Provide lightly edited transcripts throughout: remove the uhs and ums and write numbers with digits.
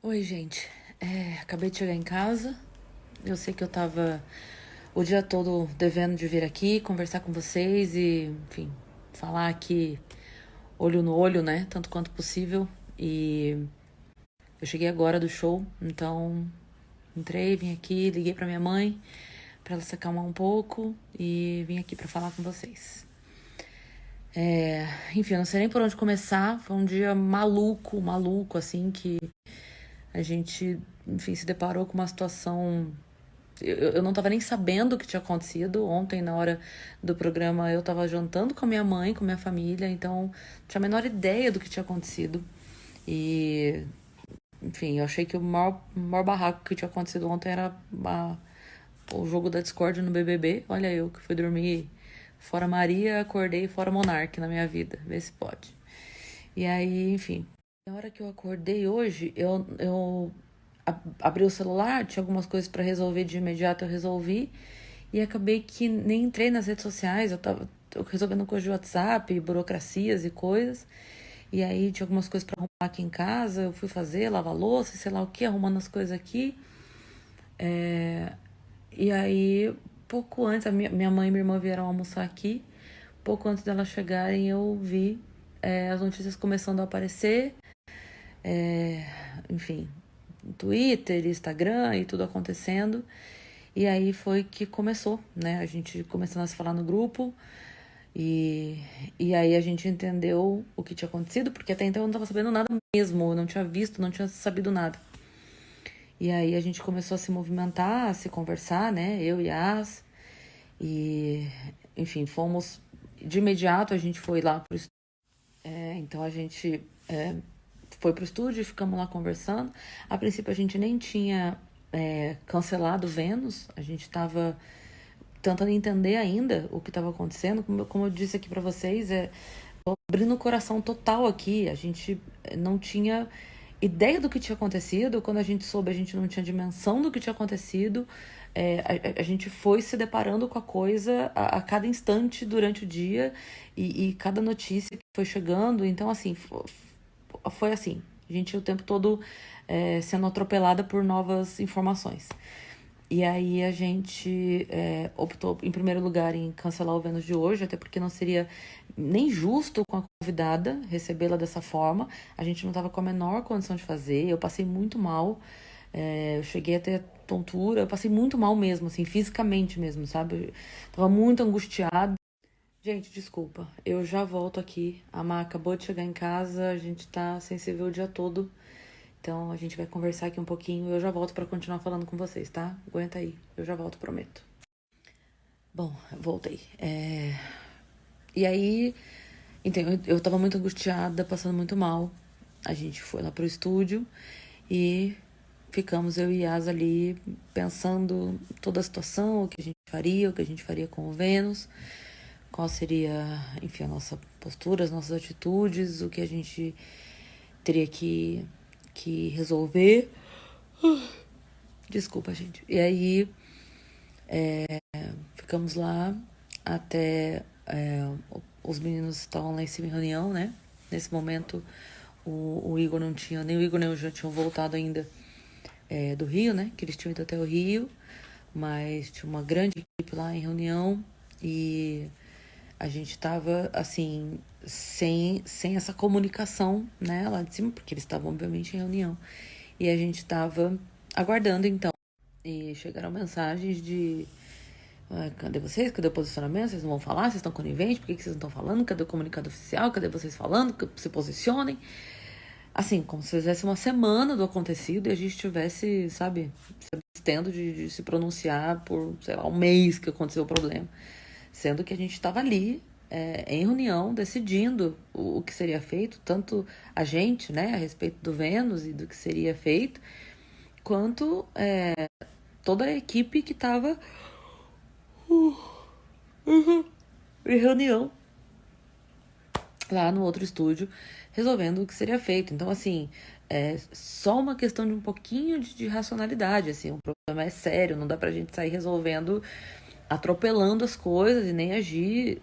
Oi, gente. Acabei de chegar em casa. Eu sei que eu tava o dia todo devendo de vir aqui, conversar com vocês e, enfim, falar aqui olho no olho, né? Tanto quanto possível. E eu cheguei agora do show, então entrei, vim aqui, liguei pra minha mãe pra ela se acalmar um pouco e vim aqui pra falar com vocês. Enfim, eu não sei nem por onde começar. Foi um dia maluco, maluco, assim, que a gente, enfim, se deparou com uma situação. Eu não tava nem sabendo o que tinha acontecido. Ontem, na hora do programa, eu tava jantando com a minha mãe, com a minha família, então não tinha a menor ideia do que tinha acontecido. E, enfim, eu achei que o maior barraco que tinha acontecido ontem era o jogo da Discord no BBB. Olha, eu que fui dormir fora Maria, acordei fora Monark na minha vida. Vê se pode. E aí, enfim. Na hora que eu acordei hoje, eu abri o celular, tinha algumas coisas pra resolver de imediato, eu resolvi. E acabei que nem entrei nas redes sociais, eu tava resolvendo coisas de WhatsApp, burocracias e coisas. E aí tinha algumas coisas pra arrumar aqui em casa, eu fui fazer, lavar louça, sei lá o que, arrumando as coisas aqui. E aí, pouco antes, a minha mãe e minha irmã vieram almoçar aqui. Pouco antes delas chegarem, eu vi as notícias começando a aparecer. É, enfim, Twitter, Instagram e tudo acontecendo. E aí foi que começou, né? A gente começando a se falar no grupo. E, e aí a gente entendeu o que tinha acontecido, porque até então eu não tava sabendo nada mesmo, eu não tinha visto, não tinha sabido nada. E aí a gente começou a se movimentar, a se conversar, né? Eu e a As. E, enfim, fomos. De imediato a gente foi lá pro estúdio. Então a gente foi pro estúdio e ficamos lá conversando. A princípio a gente nem tinha cancelado Vênus, a gente tava tentando entender ainda o que estava acontecendo. Como eu disse aqui pra vocês, tô abrindo o coração total aqui. A gente não tinha ideia do que tinha acontecido. Quando a gente soube, a gente não tinha dimensão do que tinha acontecido. A gente foi se deparando com a coisa a cada instante durante o dia e cada notícia que foi chegando. Então, assim, foi assim. A gente o tempo todo sendo atropelada por novas informações. E aí a gente optou, em primeiro lugar, em cancelar o Vênus de hoje, até porque não seria nem justo com a convidada recebê-la dessa forma. A gente não estava com a menor condição de fazer. Eu passei muito mal. Eu cheguei a ter tontura. Eu passei muito mal mesmo, assim, fisicamente mesmo, sabe? Eu tava muito angustiada. Gente, desculpa. Eu já volto aqui. A Má acabou de chegar em casa. A gente tá sem se ver o dia todo. Então a gente vai conversar aqui um pouquinho e eu já volto pra continuar falando com vocês, tá? Aguenta aí, eu já volto, prometo. Bom, voltei. E aí, então, eu tava muito angustiada, passando muito mal. A gente foi lá pro estúdio e ficamos eu e Yas ali pensando toda a situação, o que a gente faria, o que a gente faria com o Vênus, qual seria, enfim, a nossa postura, as nossas atitudes, o que a gente teria que resolver. Desculpa, gente. E aí ficamos lá até os meninos estavam lá em cima em reunião, né? Nesse momento o Igor não tinha, nem o Igor nem o Jean tinham voltado ainda do Rio, né? Que eles tinham ido até o Rio, mas tinha uma grande equipe lá em reunião e a gente tava assim, sem essa comunicação, né, lá de cima, porque eles estavam obviamente em reunião. E a gente tava aguardando então. E chegaram mensagens de cadê vocês? Cadê o posicionamento? Vocês não vão falar? Vocês estão coniventes? Por que vocês não estão falando? Cadê o comunicado oficial? Cadê vocês falando? Se posicionem. Assim, como se fizesse uma semana do acontecido e a gente tivesse, sabe, se abstendo de se pronunciar por, sei lá, um mês que aconteceu o problema. Sendo que a gente estava ali, em reunião, decidindo o que seria feito, tanto a gente, né, a respeito do Vênus e do que seria feito, quanto toda a equipe que estava em reunião lá no outro estúdio, resolvendo o que seria feito. Então, assim, é só uma questão de um pouquinho de racionalidade, assim, o problema é sério, não dá pra gente sair resolvendo, atropelando as coisas e nem agir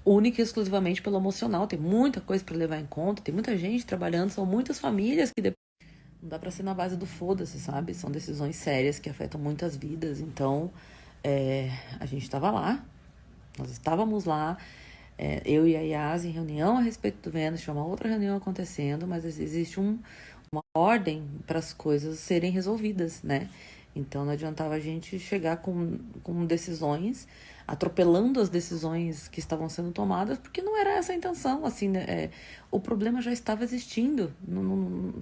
única e exclusivamente pelo emocional. Tem muita coisa pra levar em conta, tem muita gente trabalhando, são muitas famílias que Não dá pra ser na base do foda-se, sabe? São decisões sérias que afetam muitas vidas. Então, a gente tava lá, nós estávamos lá, eu e a Yas em reunião a respeito do Vênus, tinha uma outra reunião acontecendo, mas existe uma ordem para as coisas serem resolvidas, né? Então não adiantava a gente chegar com decisões, atropelando as decisões que estavam sendo tomadas, porque não era essa a intenção, assim, né? O problema já estava existindo,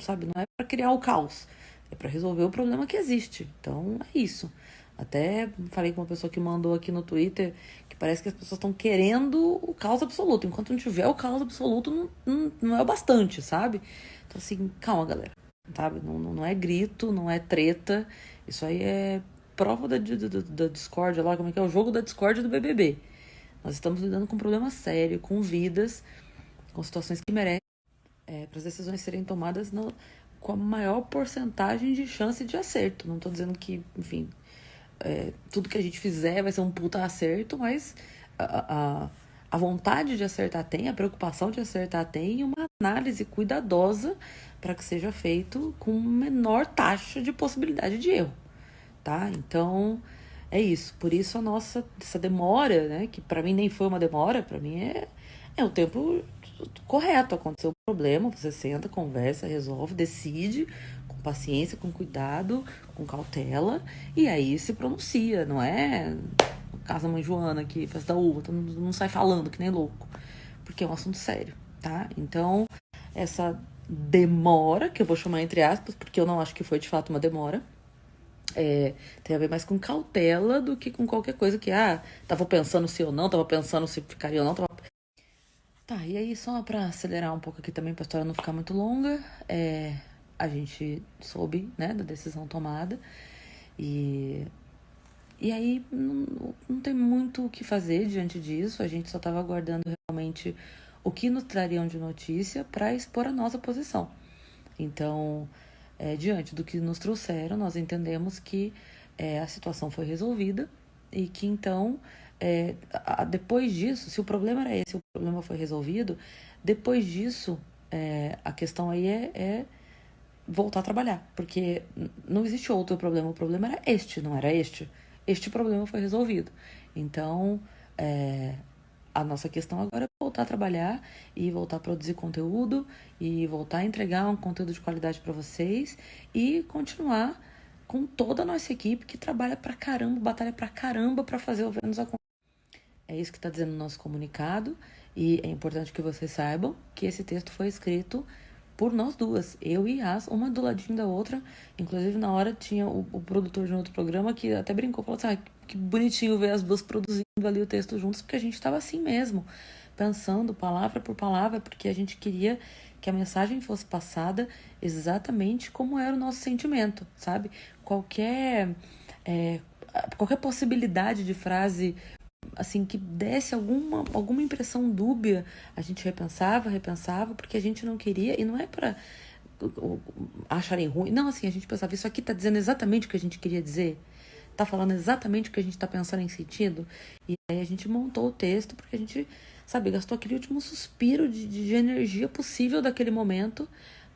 sabe? Não é para criar o caos, é para resolver o problema que existe. Então é isso. Até falei com uma pessoa que mandou aqui no Twitter que parece que as pessoas estão querendo o caos absoluto. Enquanto não tiver o caos absoluto, não é o bastante, sabe? Então, assim, calma, galera. Sabe? Não é grito, não é treta. Isso aí é prova da discórdia lá, como é que é? O jogo da discórdia do BBB. Nós estamos lidando com um problema sério, com vidas, com situações que merecem para as decisões serem tomadas com a maior porcentagem de chance de acerto. Não estou dizendo que, enfim, tudo que a gente fizer vai ser um puta acerto, mas a vontade de acertar tem, a preocupação de acertar tem, e uma análise cuidadosa para que seja feito com menor taxa de possibilidade de erro, tá? Então, é isso. Por isso essa demora, né, que para mim nem foi uma demora, para mim é o tempo correto. Aconteceu um problema, você senta, conversa, resolve, decide com paciência, com cuidado, com cautela, e aí se pronuncia, não é casa mãe Joana aqui, festa da uva, todo mundo não sai falando que nem louco, porque é um assunto sério, tá? Então, essa demora, que eu vou chamar entre aspas, porque eu não acho que foi de fato uma demora, tem a ver mais com cautela do que com qualquer coisa que, tava pensando se ou não, tava pensando se ficaria ou não, tava... Tá, e aí só pra acelerar um pouco aqui também, pra história não ficar muito longa, a gente soube, né, da decisão tomada, e aí não tem muito o que fazer diante disso, a gente só estava aguardando realmente o que nos trariam de notícia para expor a nossa posição. Então, diante do que nos trouxeram, nós entendemos que a situação foi resolvida e que então, depois disso, se o problema era esse, o problema foi resolvido, depois disso, a questão aí é voltar a trabalhar, porque não existe outro problema, o problema era este, não era este. Este problema foi resolvido. Então, a nossa questão agora é voltar a trabalhar e voltar a produzir conteúdo e voltar a entregar um conteúdo de qualidade para vocês e continuar com toda a nossa equipe que trabalha pra caramba, batalha pra caramba pra fazer o Vênus acontecer. É isso que está dizendo no nosso comunicado e é importante que vocês saibam que esse texto foi escrito por nós duas, eu e Yas, uma do ladinho da outra. Inclusive, na hora tinha o produtor de um outro programa que até brincou, falou assim, que bonitinho ver as duas produzindo ali o texto juntos, porque a gente estava assim mesmo, pensando palavra por palavra, porque a gente queria que a mensagem fosse passada exatamente como era o nosso sentimento, sabe? Qualquer possibilidade de frase assim, que desse alguma impressão dúbia, a gente repensava, porque a gente não queria, e não é para acharem ruim, não, assim, a gente pensava, isso aqui tá dizendo exatamente o que a gente queria dizer, tá falando exatamente o que a gente tá pensando em sentido, e aí a gente montou o texto, porque a gente, sabe, gastou aquele último suspiro de energia possível daquele momento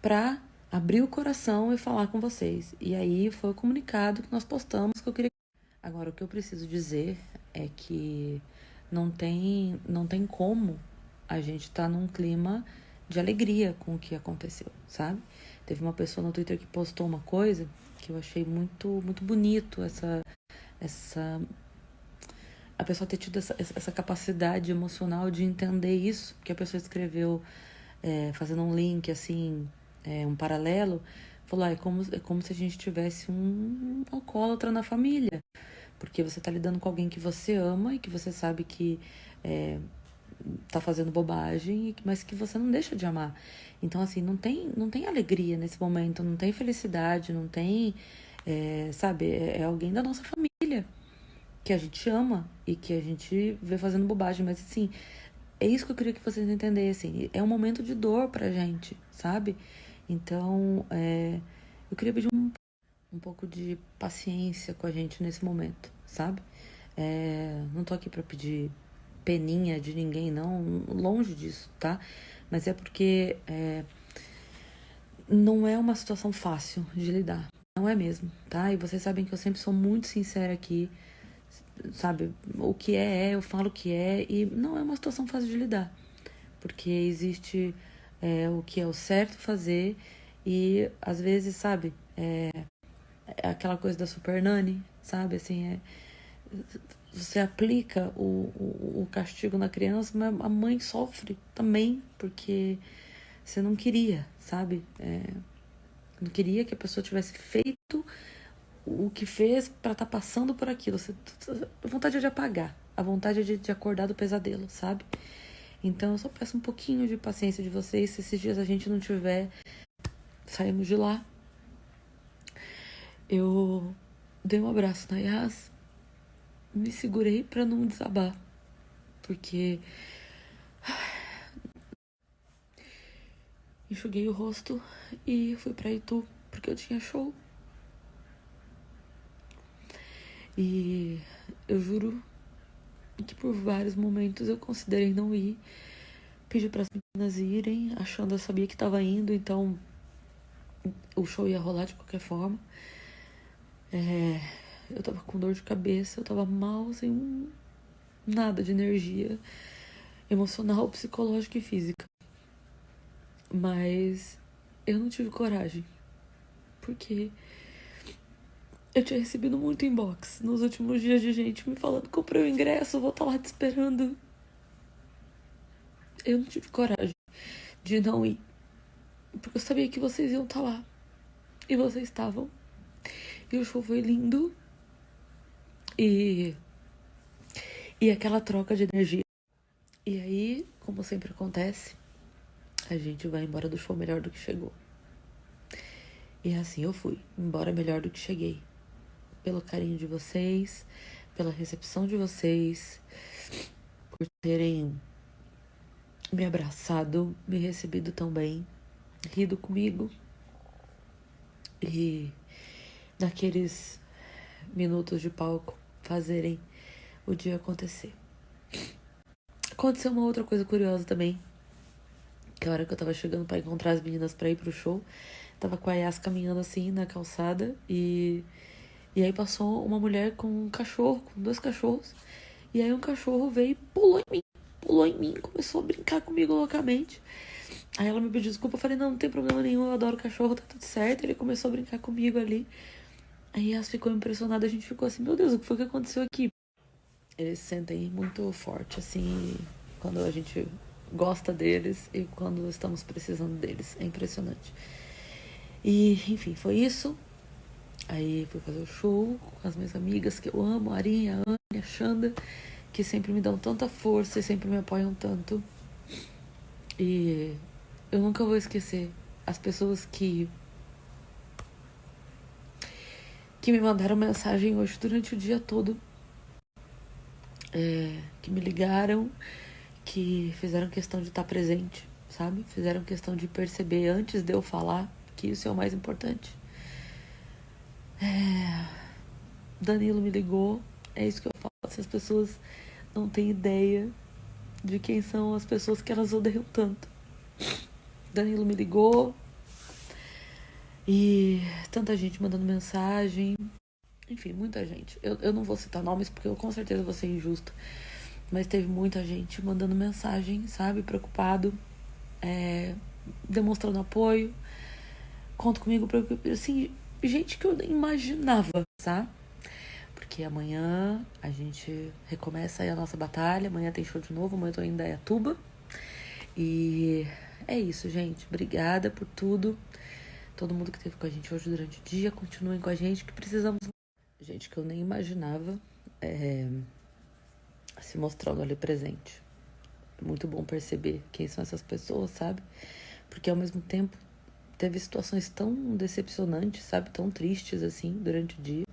pra abrir o coração e falar com vocês. E aí foi o comunicado que nós postamos, que eu queria... Agora, o que eu preciso dizer é que não tem como a gente tá num clima de alegria com o que aconteceu, sabe? Teve uma pessoa no Twitter que postou uma coisa que eu achei muito, muito bonito, essa a pessoa ter tido essa capacidade emocional de entender isso, que a pessoa escreveu fazendo um link, assim, um paralelo, falou, é como se a gente tivesse um alcoólatra na família, porque você tá lidando com alguém que você ama e que você sabe que tá fazendo bobagem, mas que você não deixa de amar. Então, assim, não tem alegria nesse momento, não tem felicidade, não tem, sabe, é alguém da nossa família que a gente ama e que a gente vê fazendo bobagem, mas assim, é isso que eu queria que vocês entendessem. É um momento de dor pra gente, sabe? Então, eu queria pedir um pouco de paciência com a gente nesse momento, sabe? Não tô aqui pra pedir peninha de ninguém, não, longe disso, tá? Mas é porque não é uma situação fácil de lidar. Não é mesmo, tá? E vocês sabem que eu sempre sou muito sincera aqui, sabe? O que é, eu falo o que é, e não é uma situação fácil de lidar. Porque existe o que é o certo fazer e, às vezes, sabe? É aquela coisa da super nanny, sabe? Assim, você aplica o castigo na criança, mas a mãe sofre também, porque você não queria, sabe? Não queria que a pessoa tivesse feito o que fez pra estar passando por aquilo. A vontade é de apagar, a vontade é de acordar do pesadelo, sabe? Então eu só peço um pouquinho de paciência de vocês. Se esses dias a gente não tiver, saímos de lá. Eu dei um abraço na Yas, me segurei pra não desabar, porque enxuguei o rosto e fui pra Itu, porque eu tinha show. E eu juro que por vários momentos eu considerei não ir. Pedi para as meninas irem, achando eu sabia que tava indo, então o show ia rolar de qualquer forma. Eu tava com dor de cabeça, eu tava mal, sem nada de energia emocional, psicológica e física. Mas eu não tive coragem, porque eu tinha recebido muito inbox nos últimos dias de gente me falando: comprei o ingresso, vou estar lá te esperando. Eu não tive coragem de não ir, porque eu sabia que vocês iam estar lá. E vocês estavam. E o show foi lindo. E aquela troca de energia. E aí, como sempre acontece, a gente vai embora do show melhor do que chegou. E assim eu fui, embora melhor do que cheguei. Pelo carinho de vocês, pela recepção de vocês, por terem me abraçado, me recebido tão bem, rido comigo. E naqueles minutos de palco fazerem o dia acontecer. Aconteceu uma outra coisa curiosa também, que a hora que eu tava chegando pra encontrar as meninas pra ir pro show, tava com a Yas caminhando assim na calçada e aí passou uma mulher com um cachorro, com 2 cachorros, e aí um cachorro veio e pulou em mim, começou a brincar comigo loucamente. Aí ela me pediu desculpa, eu falei: não tem problema nenhum, eu adoro cachorro, tá tudo certo. Ele começou a brincar comigo ali. Aí Yas ficou impressionada, a gente ficou assim: meu Deus, o que foi que aconteceu aqui? Eles se sentem muito forte, assim, quando a gente gosta deles e quando estamos precisando deles. É impressionante. E, enfim, foi isso. Aí fui fazer o show com as minhas amigas que eu amo, a Arinha, a Anne, a Xanda, que sempre me dão tanta força e sempre me apoiam tanto. E eu nunca vou esquecer as pessoas que me mandaram mensagem hoje durante o dia todo, que me ligaram, que fizeram questão de estar presente, sabe? Fizeram questão de perceber antes de eu falar, que isso é o mais importante. Danilo me ligou, é isso que eu falo. Essas pessoas não têm ideia de quem são as pessoas que elas odeiam tanto. Danilo me ligou e tanta gente mandando mensagem. Enfim, muita gente. Eu não vou citar nomes porque eu com certeza vou ser injusto. Mas teve muita gente mandando mensagem, sabe? Preocupado, demonstrando apoio. Conta comigo pra. Assim, gente que eu nem imaginava, sabe? Porque amanhã a gente recomeça aí a nossa batalha. Amanhã tem show de novo, amanhã eu tô em Indaiatuba. E é isso, gente. Obrigada por tudo. Todo mundo que esteve com a gente hoje durante o dia, continuem com a gente, que precisamos. Gente que eu nem imaginava se mostrando ali presente. É muito bom perceber quem são essas pessoas, sabe? Porque ao mesmo tempo teve situações tão decepcionantes, sabe? Tão tristes assim durante o dia.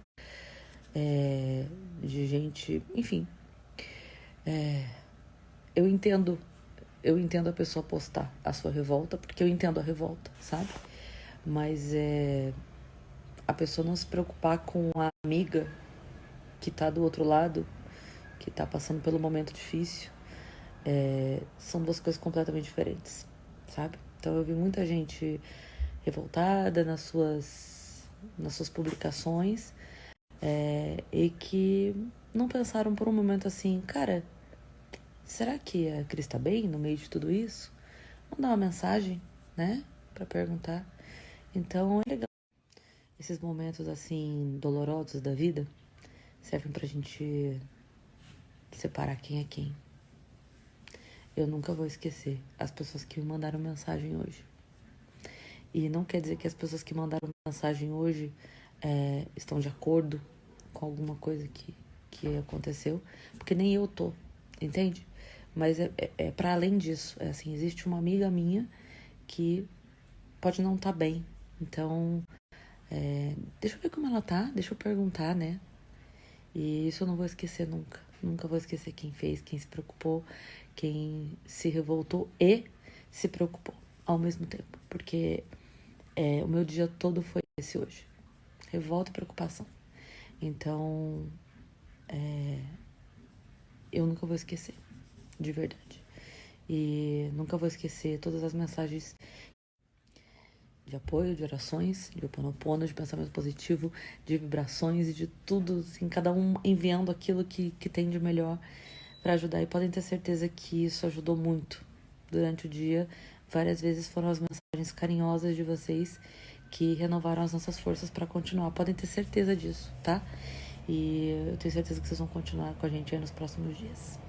De gente, enfim. Eu entendo a pessoa postar a sua revolta, porque eu entendo a revolta, sabe? Mas a pessoa não se preocupar com a amiga que tá do outro lado, que tá passando pelo momento difícil, são 2 coisas completamente diferentes, sabe? Então eu vi muita gente revoltada nas suas publicações, e que não pensaram por um momento assim, cara, será que a Cris tá bem no meio de tudo isso? Mandar uma mensagem, né, pra perguntar. Então é legal. Esses momentos assim dolorosos da vida servem pra gente separar quem é quem. Eu nunca vou esquecer as pessoas que me mandaram mensagem hoje. E não quer dizer que as pessoas que mandaram mensagem hoje estão de acordo com alguma coisa que aconteceu, porque nem eu tô, entende? Mas é para além disso. É assim, existe uma amiga minha que pode não estar bem. Então, deixa eu ver como ela tá, deixa eu perguntar, né? E isso eu não vou esquecer nunca. Nunca vou esquecer quem fez, quem se preocupou, quem se revoltou e se preocupou ao mesmo tempo. Porque o meu dia todo foi esse hoje. Revolta e preocupação. Então, eu nunca vou esquecer, de verdade. E nunca vou esquecer todas as mensagens de apoio, de orações, de Ho'oponopono, de pensamento positivo, de vibrações e de tudo, assim, cada um enviando aquilo que tem de melhor para ajudar. E podem ter certeza que isso ajudou muito durante o dia. Várias vezes foram as mensagens carinhosas de vocês que renovaram as nossas forças para continuar. Podem ter certeza disso, tá? E eu tenho certeza que vocês vão continuar com a gente aí nos próximos dias.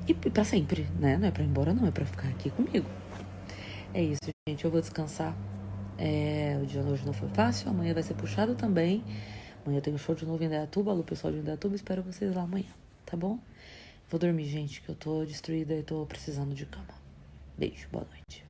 E pra sempre, né? Não é pra ir embora, não. É pra ficar aqui comigo. É isso, gente. Eu vou descansar. O dia de hoje não foi fácil. Amanhã vai ser puxado também. Amanhã tem um show de novo em Indaiatuba. Alô, pessoal de Indaiatuba. Espero vocês lá amanhã, tá bom? Vou dormir, gente, que eu tô destruída e tô precisando de cama. Beijo, boa noite.